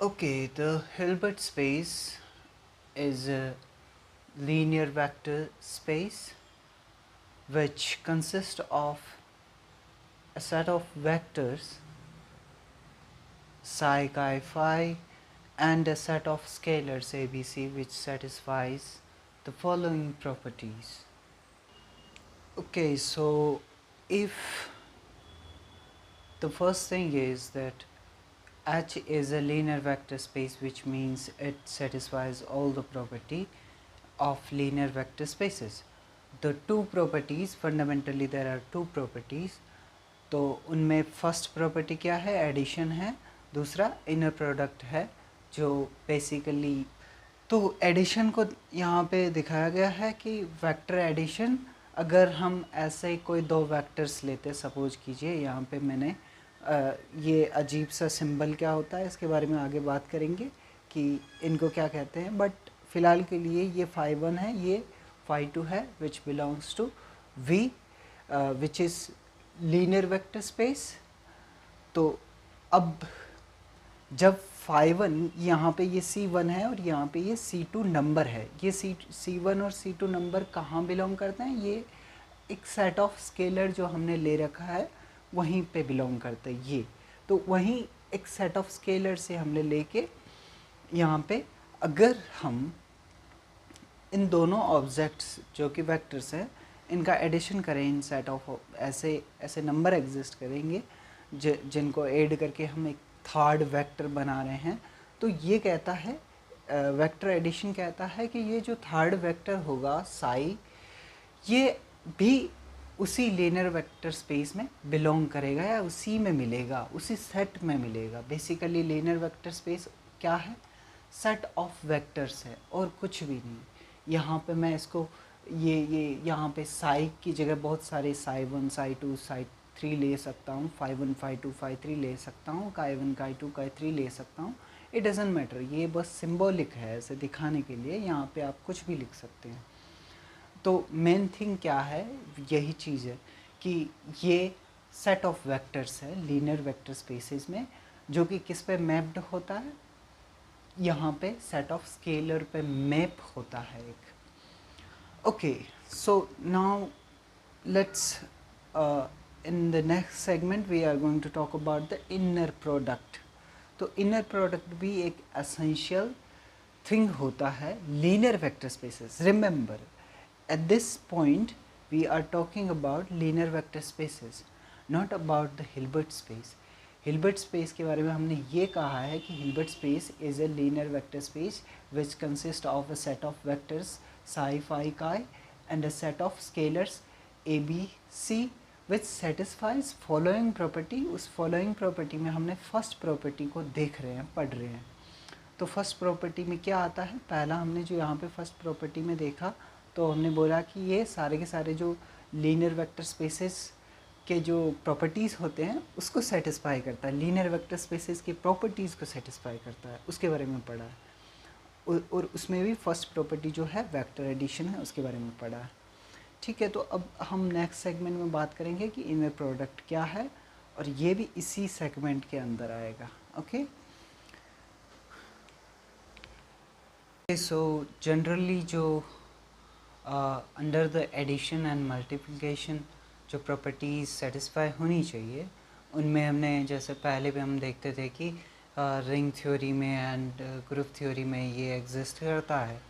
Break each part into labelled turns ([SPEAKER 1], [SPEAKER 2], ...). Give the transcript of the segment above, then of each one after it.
[SPEAKER 1] Okay, the Hilbert space is a linear vector space which consists of a set of vectors psi, chi, phi and a set of scalars ABC which satisfies the following properties. Okay, so if the first thing is that H is a linear vector space, which means it satisfies all the property of linear vector spaces. The two properties, fundamentally there are two properties, तो उनमें first property क्या है, addition है, दूसरा inner product है, जो basically तो addition को यहाँ पे दिखाया गया है कि वेक्टर एडिशन, अगर हम ऐसे कोई दो वेक्टर्स लेते, सपोज कीजिए यहाँ पे मैंने ये अजीब सा सिंबल क्या होता है इसके बारे में आगे बात करेंगे कि इनको क्या कहते हैं, बट फ़िलहाल के लिए ये phi 1 है, ये phi 2 है, which belongs to V which is linear vector space. तो अब जब phi 1 यहाँ पे ये C1 है और यहाँ पे ये C2 नंबर है, ये C1 और C2 नंबर कहाँ बिलोंग करते हैं, ये एक सेट ऑफ स्केलर जो हमने ले रखा है वहीं पे बिलोंग करते हैं ये. तो वहीं एक सेट ऑफ स्केलर से हमने लेके यहाँ पे अगर हम इन दोनों ऑब्जेक्ट्स जो कि वेक्टर्स हैं इनका एडिशन करें, इन सेट ऑफ ऐसे नंबर एग्जिस्ट करेंगे जिनको ऐड करके हम एक थर्ड वेक्टर बना रहे हैं, तो ये कहता है वेक्टर एडिशन कहता है कि ये जो थर्ड वेक्टर होगा साई, ये भी उसी लीनियर वेक्टर स्पेस में बिलोंग करेगा या उसी में मिलेगा, उसी सेट में मिलेगा. बेसिकली लीनियर वेक्टर स्पेस क्या है, सेट ऑफ वेक्टर्स है और कुछ भी नहीं. यहाँ पे मैं इसको ये यहाँ पे साई की जगह बहुत सारे साई 1 साई 2 साई 3 ले सकता हूँ, phi 1 phi 2 phi 3 ले सकता हूँ, chi 1 chi 2 chi 3 ले सकता हूँ. इट डजेंट मैटर, ये बस सिंबॉलिक है ऐसे दिखाने के लिए, यहाँ पे आप कुछ भी लिख सकते हैं. तो मेन थिंग क्या है, यही चीज़ है कि ये सेट ऑफ वेक्टर्स है लीनियर वेक्टर स्पेसेस में, जो कि किस पे मैप्ड होता है, यहाँ पे सेट ऑफ स्केलर पे मैप होता है एक. Okay, so now let's in the next segment we are going to talk about the inner product. तो inner product भी एक essential thing होता है linear vector spaces. Remember, at this point we are talking about linear vector spaces, not about the Hilbert space. Hilbert space के बारे में हमने ये कहा है कि Hilbert space is a linear vector space which consists of a set of vectors psi, phi, chi and a set of scalars a, b, c which satisfies following property. उस following property में हमने first property को देख रहे हैं, पढ़ रहे हैं. तो first property में क्या आता है, पहला हमने जो यहाँ पे first property में देखा, तो हमने बोला कि ये सारे के सारे जो linear vector spaces के जो properties होते हैं उसको satisfy करता है, linear vector spaces की properties को satisfy करता है, उसके बारे में पढ़ा है. और उसमें भी first property जो है vector addition है, उसके बारे में पढ़ा है. ठीक है, तो अब हम नेक्स्ट सेगमेंट में बात करेंगे कि इनर प्रोडक्ट क्या है, और ये भी इसी सेगमेंट के अंदर आएगा. ओके, सो जनरली जो under the addition and multiplication जो प्रॉपर्टीज सेटिस्फाई होनी चाहिए, उनमें हमने जैसे पहले भी हम देखते थे कि रिंग थ्योरी में एंड ग्रुप थ्योरी में ये एग्जिस्ट करता है.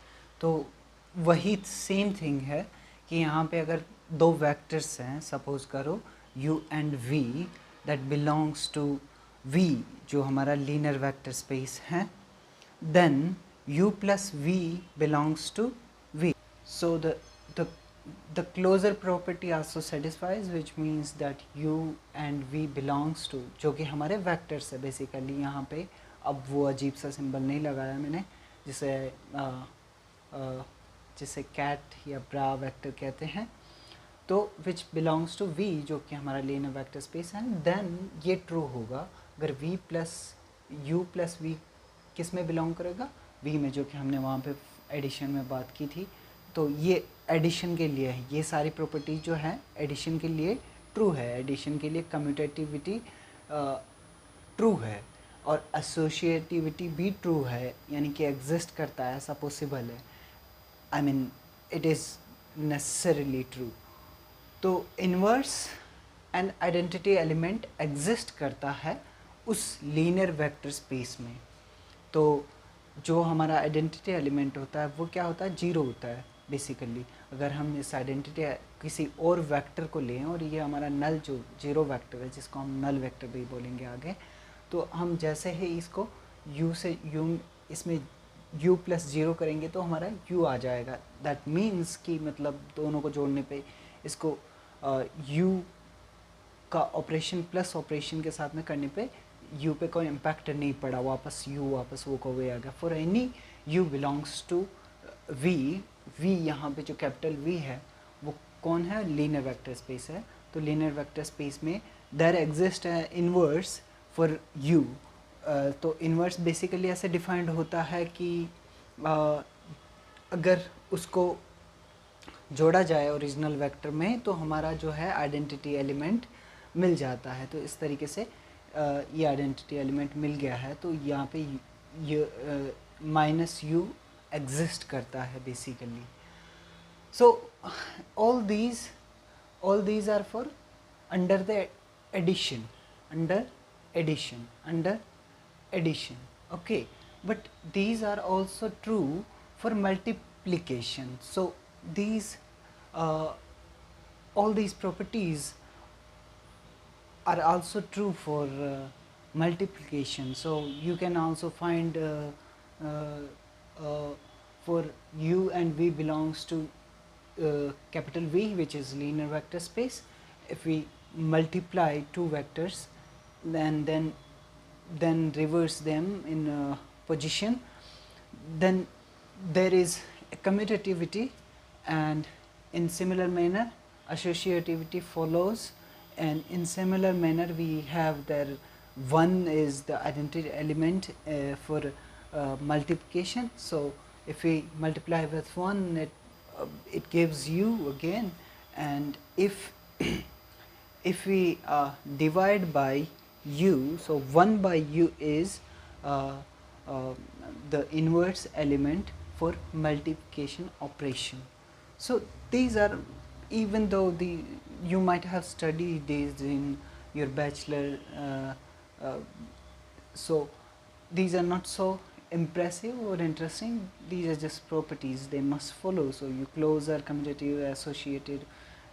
[SPEAKER 1] तो वही सेम थिंग है कि यहाँ पे अगर दो वेक्टर्स हैं, सपोज करो u and v that belongs to v जो हमारा लीनियर वेक्टर स्पेस है, then u plus v belongs to v. So the closure property also satisfies which means that u and v belongs to, जो कि हमारे vectors है basically. यहाँ पे अब वो अजीब सा सिंबल नहीं लगाया मैंने जिसे कैट या ब्रा वेक्टर कहते हैं. तो विच बिलोंग्स टू v जो कि हमारा लीनियर वेक्टर स्पेस है, देन ये ट्रू होगा अगर v plus u plus v किस में बिलोंग करेगा, v में, जो कि हमने वहाँ पे एडिशन में बात की थी. तो ये एडिशन के लिए है, ये सारी प्रॉपर्टी जो है एडिशन के लिए ट्रू है, एडिशन के लिए कम्यूटेटिविटी ट्रू है. और एसोशिएटिविटी भी ट्रू है, यानी कि एग्जिस्ट करता है, ऐसा पॉसिबल है, I mean it is necessarily true. तो inverse and identity element exist करता है उस लीनियर वेक्टर स्पेस में। तो जो हमारा आइडेंटिटी एलिमेंट होता है वो क्या होता है, जीरो होता है बेसिकली। अगर हम इस आइडेंटिटी किसी और वेक्टर को लें और ये हमारा नल जो जीरो वेक्टर है, जिसको हम नल वेक्टर भी बोलेंगे आगे, तो हम जैसे ही इसको u से u इसमें u प्लस जीरो करेंगे तो हमारा u आ जाएगा। दैट मीन्स कि मतलब दोनों को जोड़ने पे इसको u का ऑपरेशन प्लस ऑपरेशन के साथ में करने पे u पे कोई इम्पैक्ट नहीं पड़ा, वापस u वापस वो को आ गया। For any u belongs to v, v यहाँ पे जो कैपिटल v है वो कौन है, लीनियर वेक्टर स्पेस है। तो लीनियर वेक्टर स्पेस में देयर एग्जिस्ट है इन्वर्स फॉर u। तो इन्वर्स बेसिकली ऐसे डिफाइंड होता है कि अगर उसको जोड़ा जाए ओरिजिनल वेक्टर में तो हमारा जो है आइडेंटिटी एलिमेंट मिल जाता है। तो इस तरीके से ये आइडेंटिटी एलिमेंट मिल गया है, तो यहाँ पे ये माइनस यू एग्जिस्ट करता है basically. So all these are for under the addition, under addition, okay. But these are also true for multiplication. So these all these properties are also true for multiplication. So you can also find for u and v belongs to capital V, which is linear vector space. If we multiply two vectors then reverse them in position, then there is a commutativity, and in similar manner associativity follows, and in similar manner we have there one is the identity element for multiplication. So if we multiply with one, it gives u again, and if if we divide by u, so 1 by u is the inverse element for multiplication operation. So these are, even though you might have studied these in your bachelor, so these are not so impressive or interesting. These are just properties, they must follow. So you closer, commutative, associated,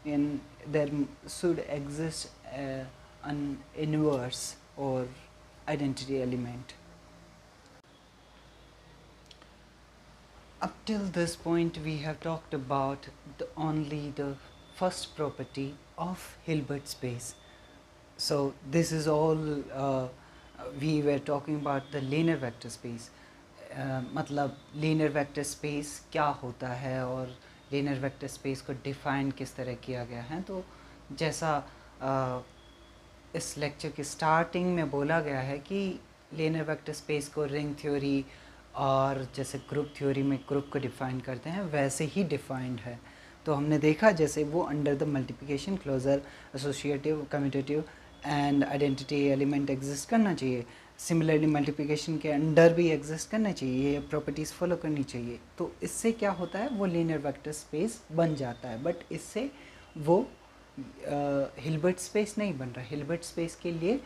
[SPEAKER 1] and there should exist an inverse or identity element. Up till this point we have talked about only the first property of Hilbert space. So this is all we were talking about the linear vector space. मतलब linear vector space क्या होता है और linear vector space को define किस तरह किया गया है। तो जैसा इस लेक्चर की स्टार्टिंग में बोला गया है कि linear vector space को रिंग थ्योरी और जैसे ग्रुप थ्योरी में ग्रुप को डिफ़ाइन करते हैं वैसे ही डिफ़ाइंड है। तो हमने देखा जैसे वो under the multiplication, closure, associative, commutative and identity element exist करना चाहिए। सिमिलरली मल्टीप्लिकेशन के अंडर भी एग्जिस्ट करना चाहिए, ये प्रॉपर्टीज़ फॉलो करनी चाहिए। तो इससे क्या होता है, वो लीनियर वेक्टर स्पेस बन जाता है। बट इससे वो हिल्बर्ट स्पेस नहीं बन रहा। हिल्बर्ट स्पेस के लिए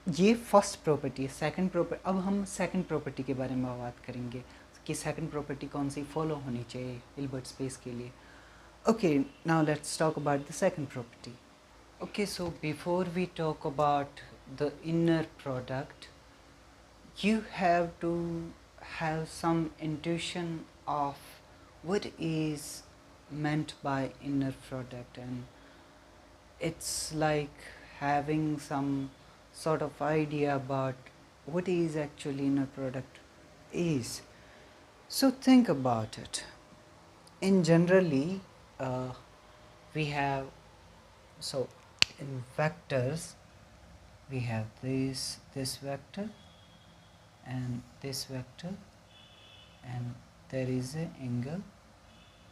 [SPEAKER 1] ये फर्स्ट प्रॉपर्टी है। सेकंड प्रॉपर्टी, अब हम सेकंड प्रॉपर्टी के बारे में बात करेंगे कि सेकंड प्रॉपर्टी कौन सी फॉलो होनी चाहिए हिल्बर्ट स्पेस के लिए। Okay, now let's talk about the second property. Okay, so before we talk about the inner product, you have to have some intuition of what is meant by inner product, and it's like having some sort of idea about what is actually inner product is. So think about it. In generally we have, so in vectors we have this vector and this vector, and there is a angle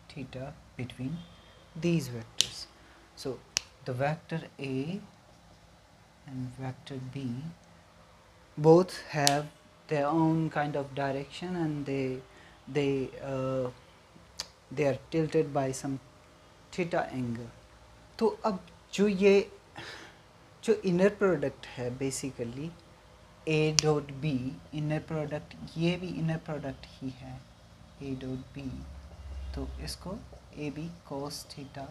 [SPEAKER 1] theta between these vectors. So the vector A and vector B both have their own kind of direction and they they are tilted by some theta angle. तो अब जो ये जो inner product है basically A dot B, inner product ये भी inner product ही है ए dot B, तो इसको ए बी कोस थीटा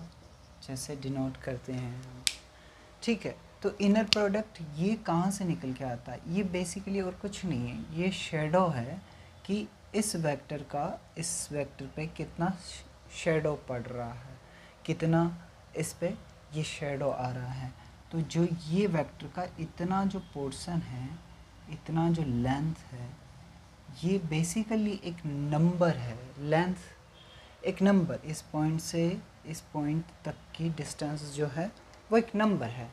[SPEAKER 1] जैसे डिनोट करते हैं, ठीक है। तो इनर प्रोडक्ट ये कहाँ से निकल के आता है, ये बेसिकली और कुछ नहीं है, ये शेडो है कि इस वेक्टर का इस वेक्टर पे कितना शेडो पड़ रहा है, कितना इस पे ये शेडो आ रहा है। तो जो ये वेक्टर का इतना जो पोर्शन है, इतना जो लेंथ है, ये बेसिकली एक नंबर है। लेंथ एक नंबर, इस पॉइंट से इस पॉइंट तक की डिस्टेंस जो है वो एक नंबर है।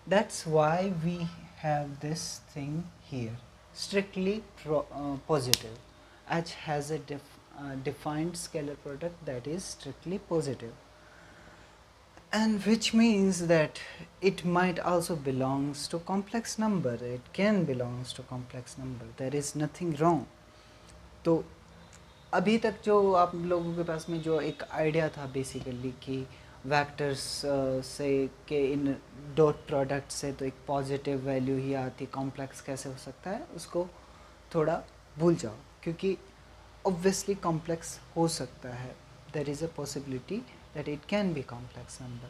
[SPEAKER 1] That's why we have this thing here strictly positive, h has a defined scalar product that is strictly positive, and which means that it might also belongs to complex number, it can belongs to complex number, there is nothing wrong. तो अभी तक जो आप लोगों के पास में जो एक आइडिया था बेसिकली कि वेक्टर्स से के इन डॉट प्रोडक्ट से तो एक पॉजिटिव वैल्यू ही आती, कॉम्प्लेक्स कैसे हो सकता है, उसको थोड़ा भूल जाओ, क्योंकि ऑब्वियसली कॉम्प्लेक्स हो सकता है, there is a possibility that it can be complex number.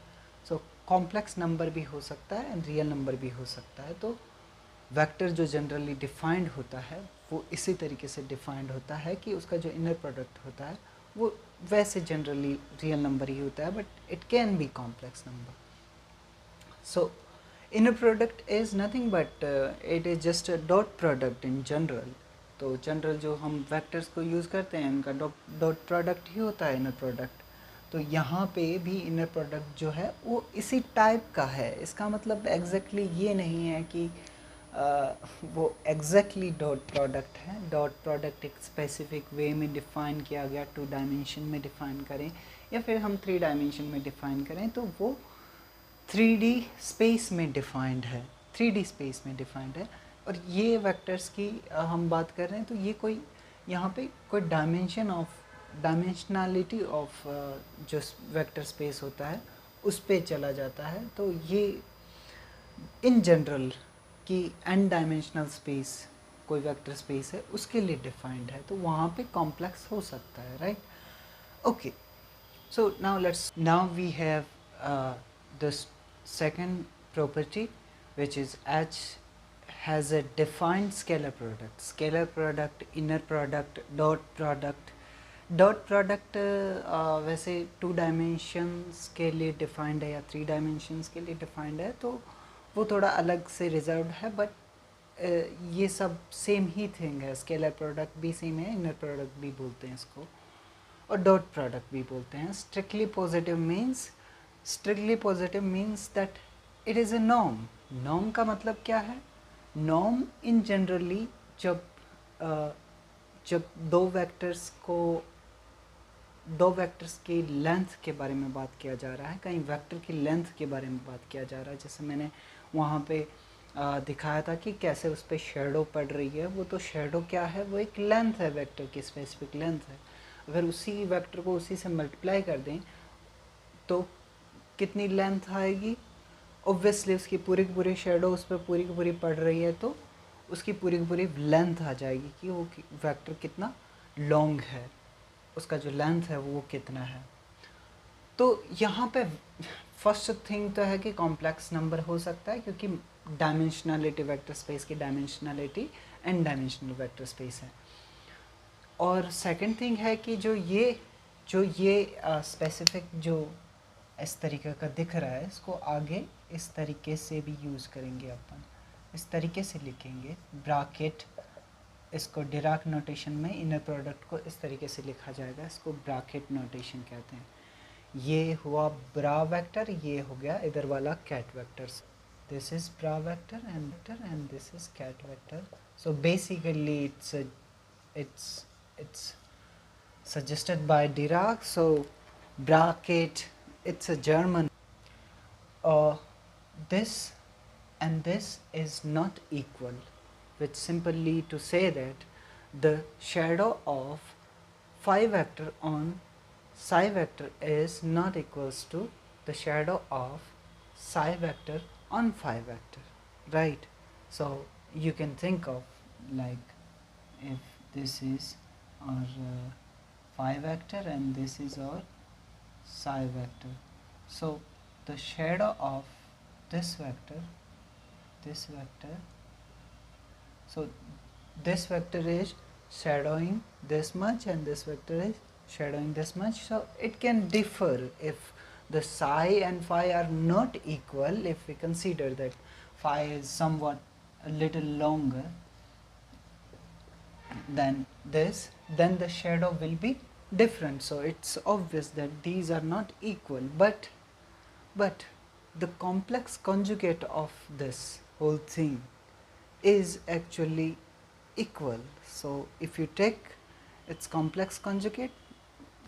[SPEAKER 1] So complex number भी हो सकता है एंड रियल नंबर भी हो सकता है। तो वेक्टर जो जनरली डिफाइंड होता है वो इसी तरीके से डिफाइंड होता है कि उसका जो इनर प्रोडक्ट होता है वो वैसे जनरली रियल नंबर ही होता है, but it can be complex number. So inner product is nothing but it is just a dot product in general। तो जनरल जो हम वेक्टर्स को यूज़ करते हैं उनका डॉट प्रोडक्ट ही होता है इनर प्रोडक्ट। तो यहाँ पे भी इनर प्रोडक्ट जो है वो इसी टाइप का है। इसका मतलब एग्जैक्टली ये नहीं है कि वो एग्जैक्टली डॉट प्रोडक्ट है। डॉट प्रोडक्ट एक स्पेसिफिक वे में डिफ़ाइन किया गया, 2 डायमेंशन में डिफ़ाइन करें या फिर हम 3 डायमेंशन में डिफ़ाइन करें तो वो 3D स्पेस में डिफाइंड है, 3D स्पेस में डिफाइंड है। और ये वेक्टर्स की हम बात कर रहे हैं तो ये कोई यहाँ पे कोई डायमेंशनलिटी ऑफ जो वेक्टर स्पेस होता है उस पे चला जाता है। तो ये इन जनरल कि n डायमेंशनल स्पेस कोई वेक्टर स्पेस है उसके लिए डिफाइंड है, तो वहाँ पे कॉम्प्लेक्स हो सकता है, right. Okay, so now we have this second property, which is H has a defined scalar product, inner product, dot product। Dot product वैसे 2 डायमेंशंस के लिए डिफाइंड है या 3 डायमेंशंस के लिए डिफाइंड है, तो वो थोड़ा अलग से रिजर्व्ड है, बट ये सब सेम ही थिंग है। स्केलर प्रोडक्ट भी सेम है, इनर प्रोडक्ट भी बोलते हैं इसको, और डॉट प्रोडक्ट भी बोलते हैं। Strictly positive means that it is a norm. Norm का मतलब क्या है? नॉर्म इन जनरली जब दो वेक्टर्स की लेंथ के बारे में बात किया जा रहा है, कहीं वेक्टर की लेंथ के बारे में बात किया जा रहा है, जैसे मैंने वहाँ पे दिखाया था कि कैसे उस पर शेडो पड़ रही है, वो तो शेडो क्या है, वो एक लेंथ है, वेक्टर की स्पेसिफिक लेंथ है। अगर उसी वेक्टर को उसी से मल्टीप्लाई कर दें तो कितनी लेंथ आएगी? ऑब्वियसली उसकी पूरी की पूरी शेडो उस पर पूरी की पूरी पड़ रही है तो उसकी पूरी की पूरी लेंथ आ जाएगी कि वो वेक्टर कितना लॉन्ग है, उसका जो लेंथ है वो कितना है। तो यहाँ पे फर्स्ट थिंग तो है कि कॉम्प्लेक्स नंबर हो सकता है, क्योंकि डायमेंशनलिटी वेक्टर स्पेस की dimensionality N dimensional vector space है। और सेकंड थिंग है कि जो ये स्पेसिफिक जो इस तरीके का दिख रहा है, इसको आगे इस तरीके से भी यूज़ करेंगे अपन, इस तरीके से लिखेंगे ब्रैकेट। इसको डिराक नोटेशन में इनर प्रोडक्ट को इस तरीके से लिखा जाएगा, इसको ब्रैकेट नोटेशन कहते हैं। ये हुआ ब्रा वेक्टर, ये हो गया इधर वाला ket vectors. This is bra vector and this is ket vector. So basically it's suggested by Dirac. So bracket, it's a German. This and this is not equal, which simply to say that the shadow of phi vector on psi vector is not equals to the shadow of psi vector on phi vector, right? So you can think of like if this is our phi vector and this is our psi vector. So the shadow of this vector, so this vector is shadowing this much and this vector is shadowing this much. So it can differ if the psi and phi are not equal. If we consider that phi is somewhat a little longer than this, then the shadow will be different. So it's obvious that these are not equal, but the complex conjugate of this whole thing is actually equal. So if you take its complex conjugate,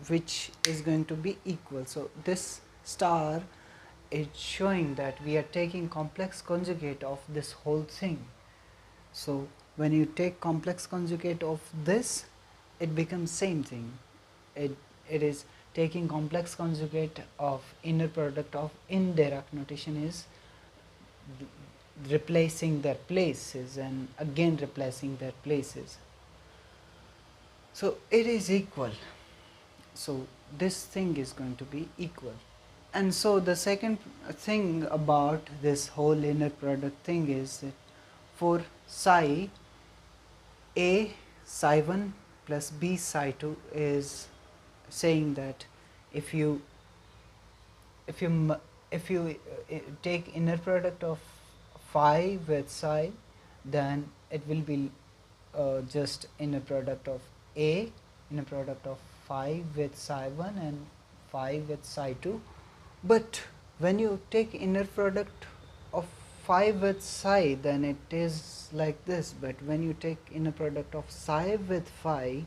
[SPEAKER 1] which is going to be equal, so this star is showing that we are taking complex conjugate of this whole thing. So when you take complex conjugate of this, it becomes same thing. It is taking complex conjugate of inner product of in Dirac notation is replacing their places and again replacing their places. So it is equal. So this thing is going to be equal. And so the second thing about this whole inner product thing is that for psi, A psi 1 plus B psi 2 is saying that if you take inner product of phi with psi, then it will be just inner product of A, inner product of phi with psi 1 and phi with psi 2. But when you take inner product of phi with psi, then it is like this. But when you take inner product of psi with phi,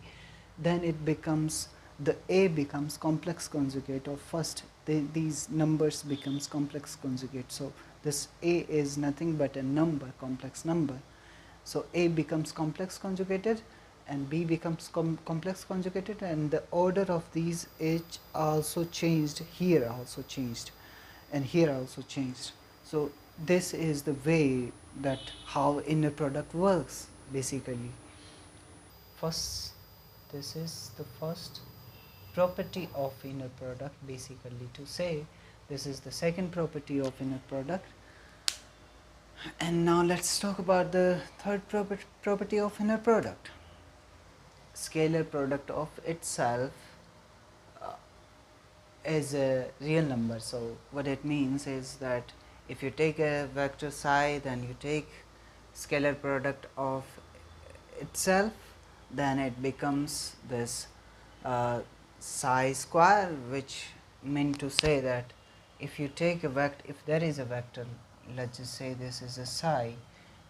[SPEAKER 1] then it becomes, the A becomes complex conjugate of first, these numbers becomes complex conjugate. So this A is nothing but a number, complex number. So A becomes complex conjugated and B becomes complex conjugated, and the order of these H also changed, here also changed, and here also changed. So this is the way that how inner product works basically. First, this is the first property of inner product, basically to say this is the second property of inner product. And now let's talk about the third property of inner product. Scalar product of itself is a real number. So what it means is that if you take a vector psi, then you take scalar product of itself, then it becomes this psi square, which meant to say that if you take a vector, if there is a vector, let's just say this is a psi,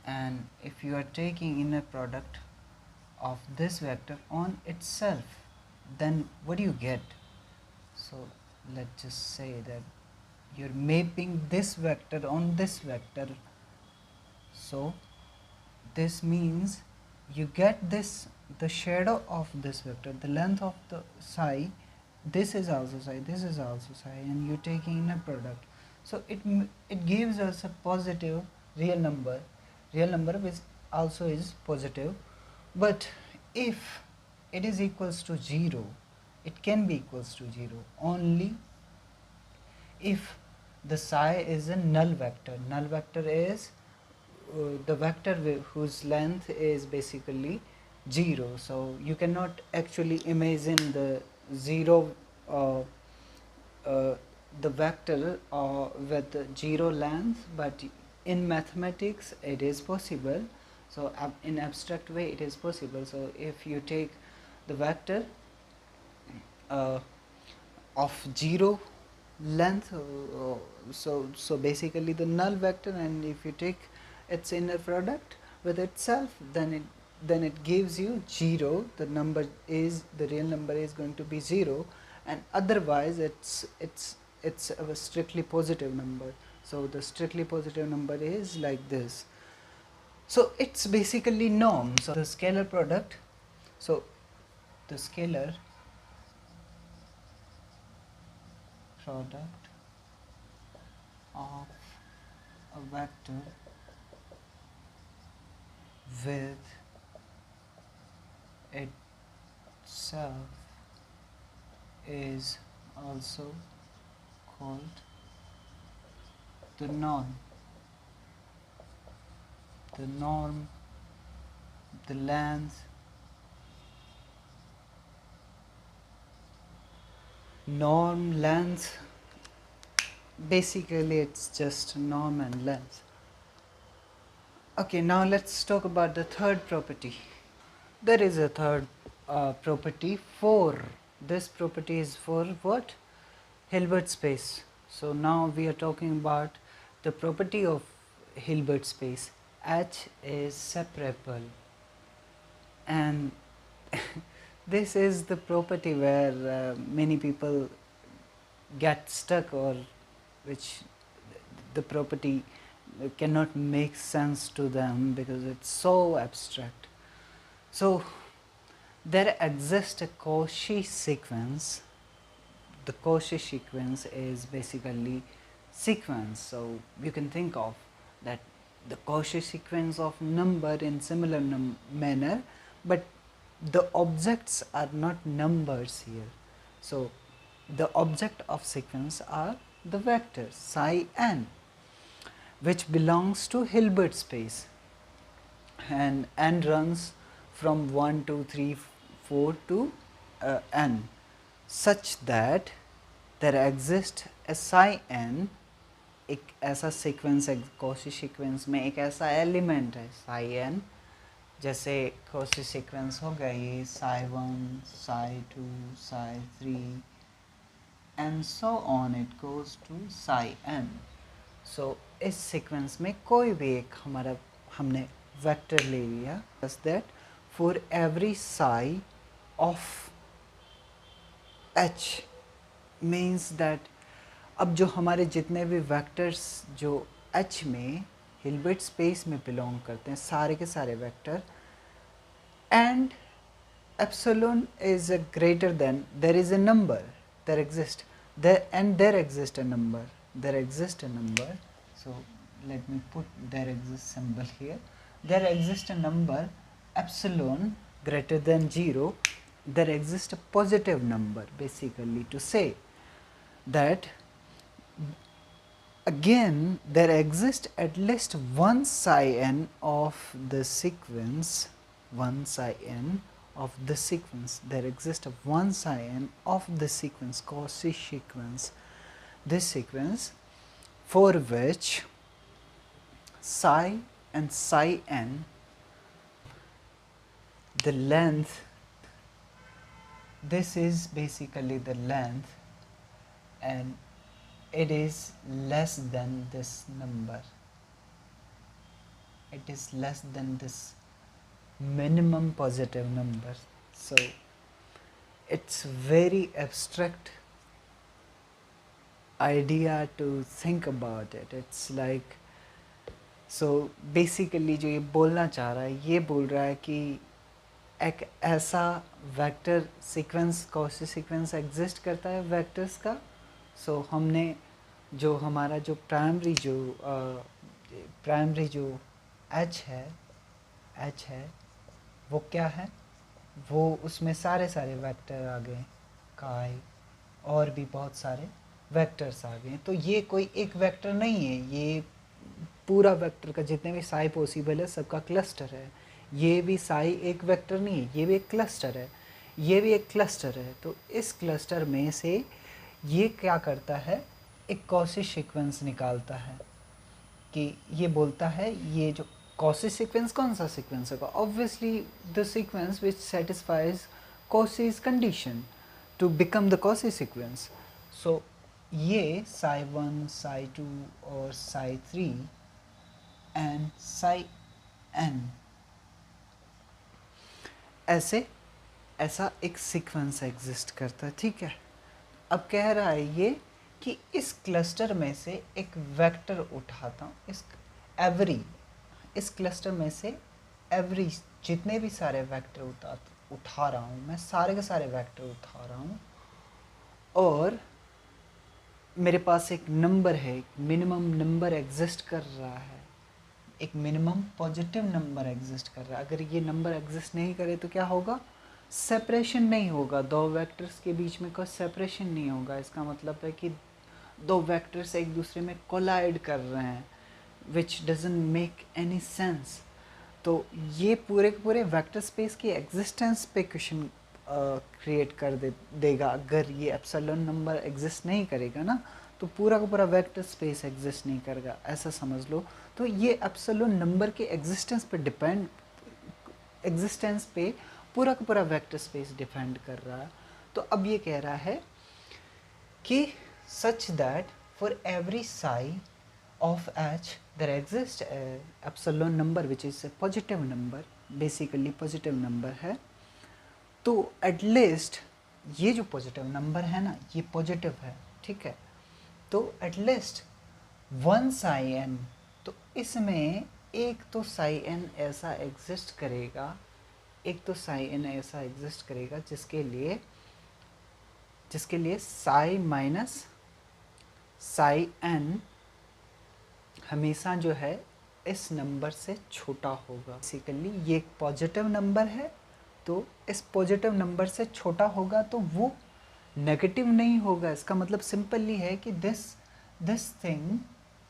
[SPEAKER 1] and if you are taking inner product of this vector on itself, then what do you get? So let's just say that you're mapping this vector on this vector. So this means you get this, the shadow of this vector, the length of the psi, this is also psi, this is also psi, and you're taking inner product. So it gives us a positive real number which also is positive. But if it is equals to 0, it can be equals to 0 only if the psi is a null vector. Null vector is the vector whose length is basically 0. So you cannot actually imagine the 0 the vector with 0 length, but in mathematics it is possible. So in abstract way it is possible. So if you take the vector of 0 length, so basically the null vector, and if you take its inner product with itself, then it gives you 0. The number is, the real number is going to be 0, and otherwise it's a strictly positive number. So the strictly positive number is like this. So it's basically norm. So the scalar product, so the scalar product of a vector with itself is also called the norm. The norm, the length, norm, length, basically it's just norm and length. Okay, now let's talk about the third property. There is a third property for, this property is for what? Hilbert space. So now we are talking about the property of Hilbert space. H is separable, and this is the property where many people get stuck, or which the property cannot make sense to them because it's so abstract. So there exists a Cauchy sequence. The Cauchy sequence is basically sequence. So you can think of that the Cauchy sequence of number in similar manner, but the objects are not numbers here. So the object of sequence are the vectors psi n, which belongs to Hilbert space, and n runs from 1, 2, 3, 4 to n, such that there exists a psi n, एक ऐसा sequence है Cauchy sequence में, एक ऐसा element है psi n, जैसे Cauchy sequence हो गया ये psi 1, psi 2, psi 3 and so on, it goes to psi n. So इस सीक्वेंस में कोई भी एक हमारा हमने वेक्टर ले लिया, just that for every psi of h means that अब जो हमारे जितने भी वेक्टर्स जो h में हिल्बर्ट स्पेस में बिलोंग करते हैं, सारे के सारे vector, and epsilon is a greater than, there is a number, there exists, there exists a number, so let me put there exists symbol here, there exists a number epsilon greater than 0, there exists a positive number, basically to say that again there exists at least one psi n of the sequence, one psi n of the sequence, there exists one psi n of the sequence, Cauchy sequence, this sequence for which psi and psi n, the length, this is basically the length, and it is less than this number, it is less than this minimum positive number. So it's very abstract idea to think about it. It's like, so basically जो ये बोलना चाह रहा है, ये बोल रहा है कि एक ऐसा vector sequence, Cauchy sequence exist करता है वेक्टर्स का. सो हमने जो हमारा जो प्राइमरी जो h है वो क्या है, वो उसमें सारे वेक्टर आ गए, काई और भी बहुत सारे वेक्टर्स आ गए. तो ये कोई एक वेक्टर नहीं है, ये पूरा वेक्टर का जितने भी साई पॉसिबल है सबका क्लस्टर है. ये भी साई एक वेक्टर नहीं है, ये भी एक क्लस्टर है, ये भी एक क्लस्टर है. तो इस क्लस्टर में से ये क्या करता है, एक कॉची सीक्वेंस निकालता है, कि ये बोलता है ये जो कॉची सीक्वेंस कौन सा सीक्वेंस होगा, obviously the sequence which satisfies Cauchy's condition to become the Cauchy sequence. So ये psi 1, psi 2 और psi 3 एंड psi n ऐसा एक सीक्वेंस एग्जिस्ट करता है. ठीक है, अब कह रहा है ये कि इस क्लस्टर में से एक वेक्टर उठाता हूँ, इस क्लस्टर में से एवरी जितने भी सारे वेक्टर उठा रहा हूँ, मैं सारे के सारे वेक्टर उठा रहा हूँ और मेरे पास एक नंबर है, मिनिमम नंबर एग्जिस्ट कर रहा है, एक मिनिमम पॉजिटिव नंबर एग्जिस्ट कर रहा है। अगर ये नंबर एग्जिस्ट नहीं करे तो क्या होगा? सेपरेशन नहीं होगा, दो वेक्टर्स के बीच में कोई सेपरेशन नहीं होगा। इसका मतलब है कि दो वेक्टर्स एक दूसरे में कोलाइड कर रहे हैं, विच डजंट मेक एनी सेंस। तो ये पूरे के पूरे वेक्टर स्पेस की एग्जिस्टेंस पे क्वेश्चन क्रिएट कर देगा। अगर ये एप्सिलॉन नंबर एग्जिस्ट नहीं करेगा ना, तो पूरा का पूरा वेक्टर स्पेस एग्जिस्ट नहीं करेगा, ऐसा समझ लो। तो ये एप्सिलॉन नंबर के एग्जिस्टेंस पे डिपेंड, एग्जिस्टेंस पे पूरा का पूरा वेक्टर स्पेस डिपेंड कर रहा है। तो अब ये कह रहा है कि such that for every psi of h there exists a epsilon number which is a positive number, basically positive number है। तो at least ये जो पॉजिटिव नंबर है ना, ये पॉजिटिव है, ठीक है। तो at least one psi N, तो इसमें एक तो साई एन ऐसा एग्जिस्ट करेगा, एक तो साई एन ऐसा एग्जिस्ट करेगा जिसके लिए साई माइनस साई एन हमेशा जो है इस नंबर से छोटा होगा। बेसिकली ये एक पॉजिटिव नंबर है, तो इस पॉजिटिव नंबर से छोटा होगा तो वो नेगेटिव नहीं होगा। इसका मतलब सिंपली है कि this thing,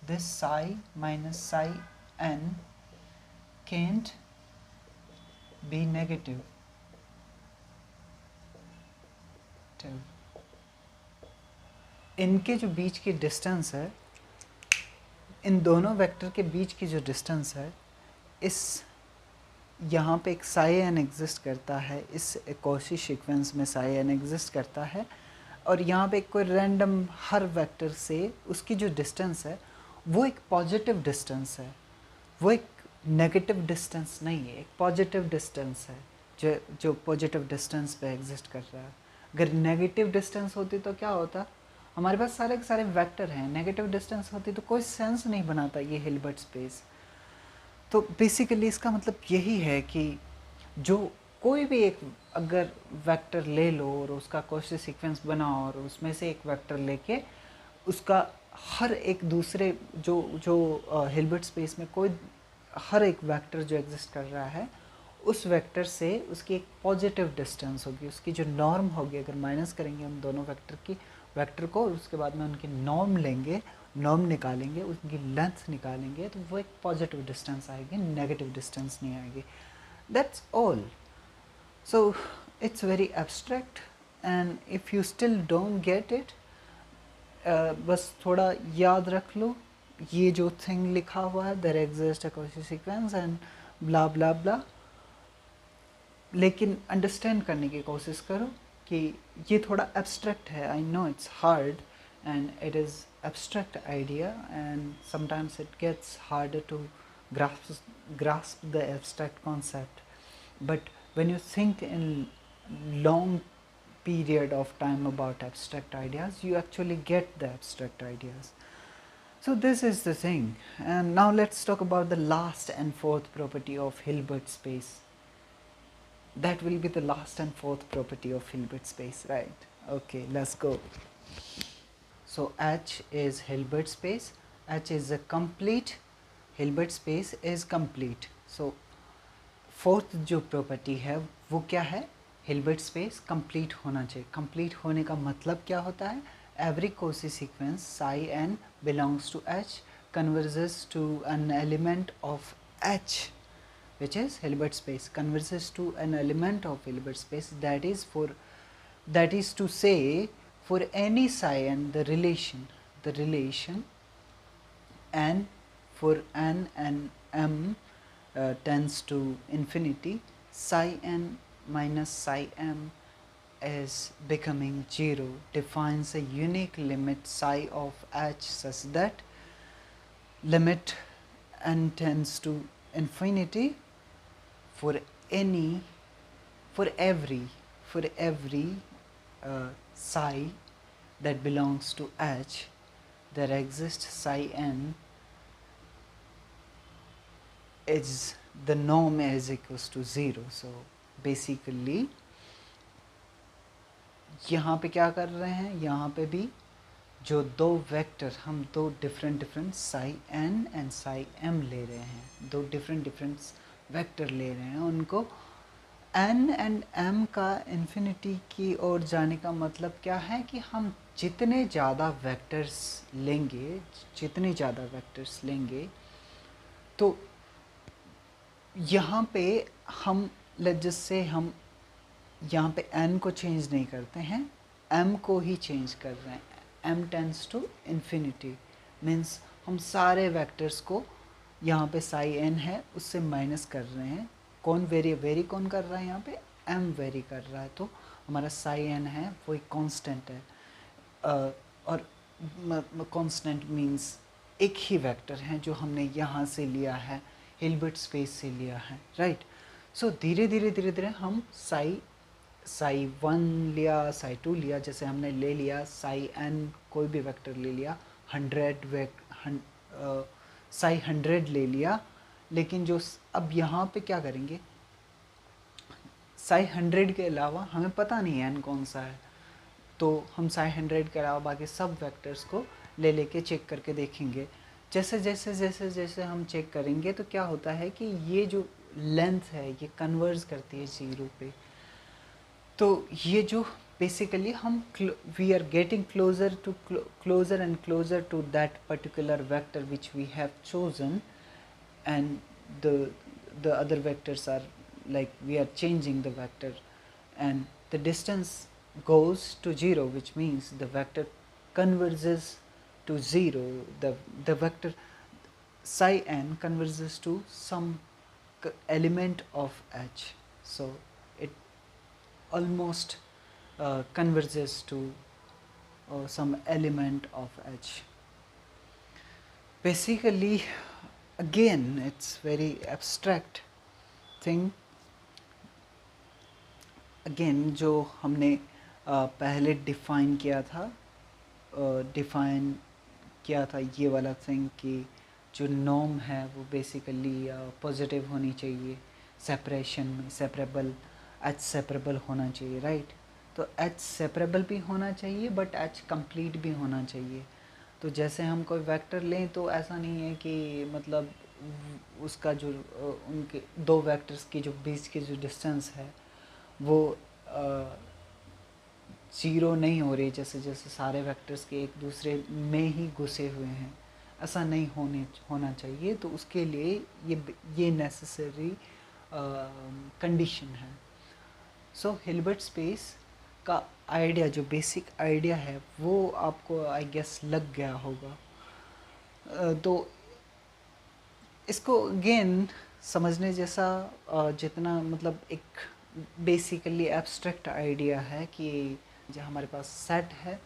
[SPEAKER 1] this psi minus psi N can't be negative. इनके जो बीच की डिस्टेंस है, इन दोनों वेक्टर के बीच की जो डिस्टेंस है, इस यहाँ पे एक साई एन एग्जिस्ट करता है, इस कॉची सीक्वेंस में साई एन एग्जिस्ट करता है, और यहाँ पे कोई रैंडम हर वेक्टर से उसकी जो डिस्टेंस है वो एक पॉजिटिव डिस्टेंस है, वो एक नेगेटिव डिस्टेंस नहीं है, एक पॉजिटिव डिस्टेंस है जो पॉजिटिव डिस्टेंस पे एग्जिस्ट कर रहा है। अगर नेगेटिव डिस्टेंस होती तो क्या होता? हमारे पास सारे के सारे वेक्टर हैं, नेगेटिव डिस्टेंस होती तो कोई सेंस नहीं बनाता ये हिल्बर्ट स्पेस। तो बेसिकली इसका मतलब यही है कि जो कोई भी एक अगर वेक्टर ले लो और उसका कॉची सीक्वेंस बनाओ और उसमें से एक वेक्टर लेके उसका हर एक दूसरे जो हिल्बर्ट स्पेस में कोई हर एक वेक्टर जो एग्जिस्ट कर रहा है उस वेक्टर से उसकी एक पॉजिटिव डिस्टेंस होगी, उसकी जो नॉर्म होगी। अगर माइनस करेंगे हम दोनों वेक्टर को और उसके बाद में उनकी नॉर्म लेंगे, नॉर्म निकालेंगे, उनकी लेंथ निकालेंगे, तो वो एक पॉजिटिव डिस्टेंस आएगी, नेगेटिव डिस्टेंस नहीं आएगी। That's all. So it's abstract abstract, and if you still don't get it, बस थोड़ा याद रख लो ये जो थिंग लिखा हुआ है, there exist a Cauchy sequence and blah blah blah, लेकिन अंडरस्टैंड करने की कोशिश करो कि ये थोड़ा एब्स्ट्रैक्ट है। I know it's hard and it is abstract idea, and sometimes it gets harder to grasp the abstract concept, but when you think in long period of time about abstract ideas, you actually get the abstract ideas. So this is the thing, and now let's talk about the last and fourth property of Hilbert space. That will be the last and fourth property of Hilbert space, right? Okay, let's go. So H is Hilbert space. H is a complete, Hilbert space is complete. So fourth जो property है वो क्या है? Hilbert space complete होना चाहिए। complete होने का मतलब क्या होता है? Every Cauchy sequence psi n belongs to H converges to an element of H, which is Hilbert space, converges to an element of Hilbert space, that is to say, for any psi n, the relation n for n and m tends to infinity, psi n minus psi m is becoming 0 defines a unique limit psi of h such that limit n tends to infinity for every psi that belongs to H, there exists psi n is the norm is equals to 0. So basically यहाँ पे क्या कर रहे हैं, यहाँ पे भी जो दो वेक्टर, हम दो different Sai n and Sai m ले रहे हैं, दो डिफरेंट वेक्टर ले रहे हैं, उनको n एंड m का इन्फिनिटी की ओर जाने का मतलब क्या है कि हम जितने ज़्यादा वेक्टर्स लेंगे तो यहाँ पे हम जिससे हम यहाँ पे n को चेंज नहीं करते हैं, m को ही चेंज कर रहे हैं. m tends to infinity means हम सारे वेक्टर्स को यहाँ पे साई n है उससे माइनस कर रहे हैं. कौन वेरी कौन कर रहा है, यहाँ पे m वेरी कर रहा है, तो हमारा साई n है वो एक कांस्टेंट है. और कांस्टेंट मीन्स एक ही वेक्टर है जो हमने यहाँ से लिया है, हिल्बर्ट स्पेस से लिया है, राइट. सो धीरे धीरे हम साई 1 लिया, साई 2 लिया, जैसे हमने ले लिया साई n कोई भी वेक्टर ले लिया, साई 100 ले लिया. लेकिन जो अब यहाँ पे क्या करेंगे, साई 100 के अलावा हमें पता नहीं है n कौन सा है, तो हम साई 100 के अलावा बाकी सब वेक्टर्स को लेके चेक करके देखेंगे. जैसे हम चेक करेंगे तो क्या होता है कि ये जो लेंथ है ये कन्वर्ज करती है 0 पे. तो ये जो बेसिकली हम we are getting closer and closer to that particular vector which we have chosen, and the other vectors are like we are changing the vector and the distance goes to 0, which means the vector converges to 0. The vector psi n converges to some element of h, so it almost converges to some element of h. Basically again it's very abstract thing. again जो हमने पहले define किया था ये वाला thing कि जो norm है वो बेसिकली पॉजिटिव होनी चाहिए, सेपरेशन में सेपरेबल, एच सेपरेबल होना चाहिए, राइट. तो एच सेपरेबल भी होना चाहिए बट एच कंप्लीट भी होना चाहिए. तो जैसे हम कोई वेक्टर लें तो ऐसा नहीं है कि मतलब उसका जो उनके दो वेक्टर्स की जो बीच की जो डिस्टेंस है वो 0 नहीं हो रही, जैसे सारे वेक्टर्स के एक दूसरे में ही घुसे हुए हैं, ऐसा नहीं होना चाहिए. तो उसके लिए ये नेसेसरी कंडीशन है. सो हिल्बर्ट स्पेस का आइडिया, जो बेसिक आइडिया है वो आपको आई गेस लग गया होगा. तो इसको अगेन समझने जैसा जितना मतलब एक बेसिकली एब्स्ट्रैक्ट आइडिया है कि जो हमारे पास सेट है,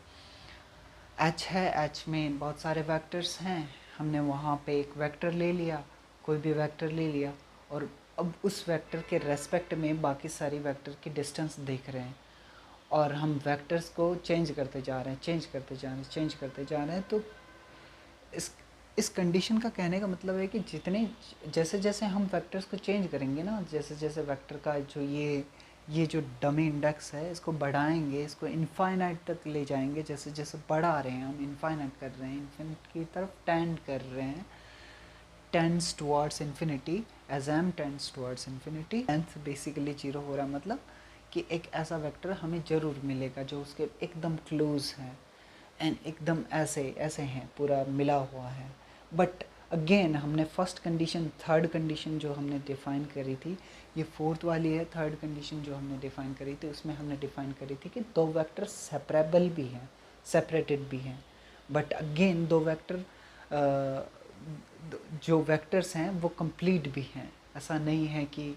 [SPEAKER 1] एच है, एच में बहुत सारे वेक्टर्स हैं, हमने वहाँ पे एक वेक्टर ले लिया, कोई भी वेक्टर ले लिया, और अब उस वेक्टर के रेस्पेक्ट में बाकी सारी वेक्टर की डिस्टेंस देख रहे हैं और हम वेक्टर्स को चेंज करते जा रहे हैं. तो इस कंडीशन का कहने का मतलब है कि जैसे हम वेक्टर्स को चेंज करेंगे ना, जैसे वेक्टर का जो ये जो डमी इंडेक्स है इसको बढ़ाएंगे, इसको इनफाइनाइट तक ले जाएंगे, जैसे बढ़ा रहे हैं हम, इनफाइनाइट कर रहे हैं, इन्फिनिटी की तरफ टेंड कर रहे हैं, tends towards infinity, as m tends towards infinity. Length basically 0 हो रहा है, मतलब कि एक ऐसा वेक्टर हमें ज़रूर मिलेगा जो उसके एकदम क्लोज है एंड एकदम ऐसे हैं, पूरा मिला हुआ है. बट अगेन हमने फर्स्ट कंडीशन, थर्ड कंडीशन जो हमने डिफ़ाइन करी थी, ये फोर्थ वाली है. थर्ड कंडीशन जो हमने डिफ़ाइन करी थी उसमें हमने डिफ़ाइन करी थी कि दो वेक्टर सेपरेबल भी हैं, सेपरेटेड भी हैं. बट अगेन दो वेक्टर जो वेक्टर्स हैं वो कंप्लीट भी हैं, ऐसा नहीं है कि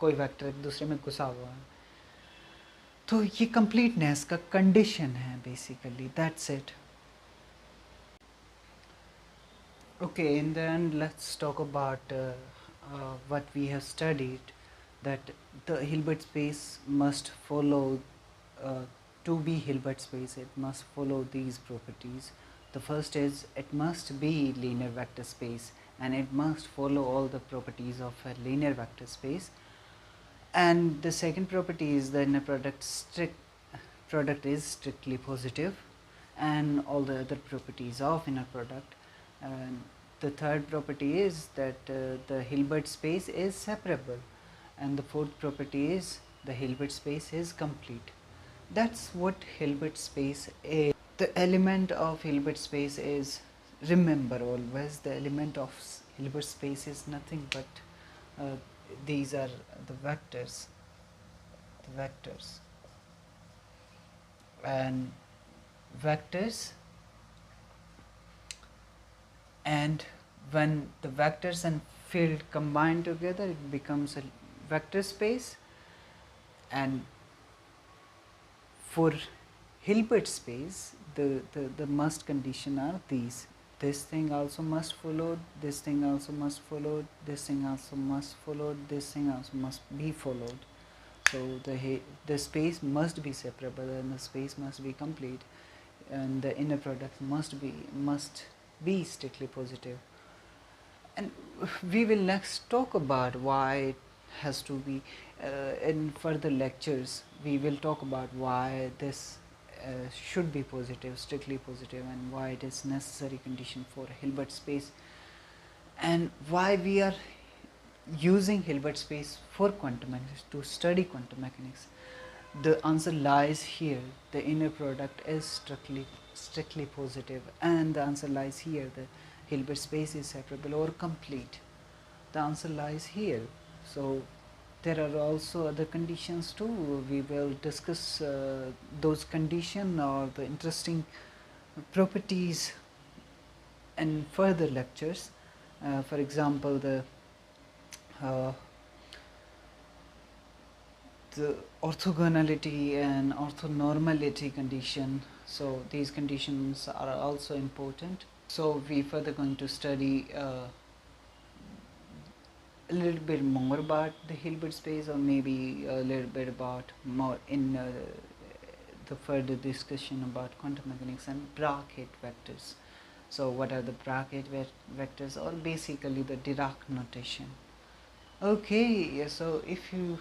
[SPEAKER 1] कोई वेक्टर एक दूसरे में घुसा हुआ है. तो ये कंप्लीटनेस का कंडीशन है basically, that's it. Okay, in the end let's talk about what we have studied, that the Hilbert space must follow, to be Hilbert space it must follow these properties. The first is it must be linear vector space and it must follow all the properties of a linear vector space. And the second property is the inner product is strictly positive, and all the other properties of inner product. And the third property is that the Hilbert space is separable, and the fourth property is the Hilbert space is complete. That's what Hilbert space is. The element of Hilbert space is, remember always, the element of Hilbert space is nothing but uh, these are the vectors, and vectors, and when the vectors and field combine together it becomes a vector space. And for Hilbert space, the must condition are these: this thing also must follow, this thing also must follow, this thing also must follow, this thing also must be followed. So the space must be separable, and the space must be complete, and the inner product must be strictly positive. And we will next talk about why it has to be, in further lectures we will talk about why this should be positive, strictly positive, and why it is necessary condition for Hilbert space, and why we are using Hilbert space for quantum mechanics, to study quantum mechanics. The answer lies here: the inner product is strictly positive, and the answer lies here: the Hilbert space is separable or complete. The answer lies here. So there are also other conditions too. We will discuss those conditions or the interesting properties in further lectures. For example, uh, the orthogonality and orthonormality condition. So these conditions are also important. So we further going to study a little bit more about the Hilbert space, or maybe a little bit about more in the further discussion about quantum mechanics and Bragg-Hit vectors. So what are the Bragg-Hit vectors, or basically the Dirac notation. Okay, so if you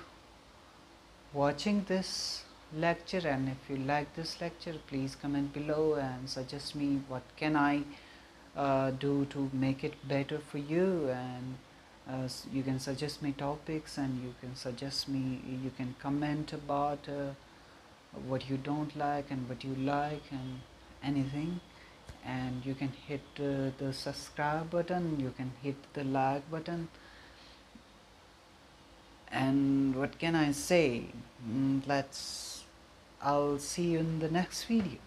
[SPEAKER 1] watching this lecture, and if you like this lecture, please comment below and suggest me what can I do to make it better for you. And you can suggest me topics, and you can comment about what you don't like and what you like and anything. And you can hit the subscribe button, you can hit the like button. And what can I say? I'll see you in the next video.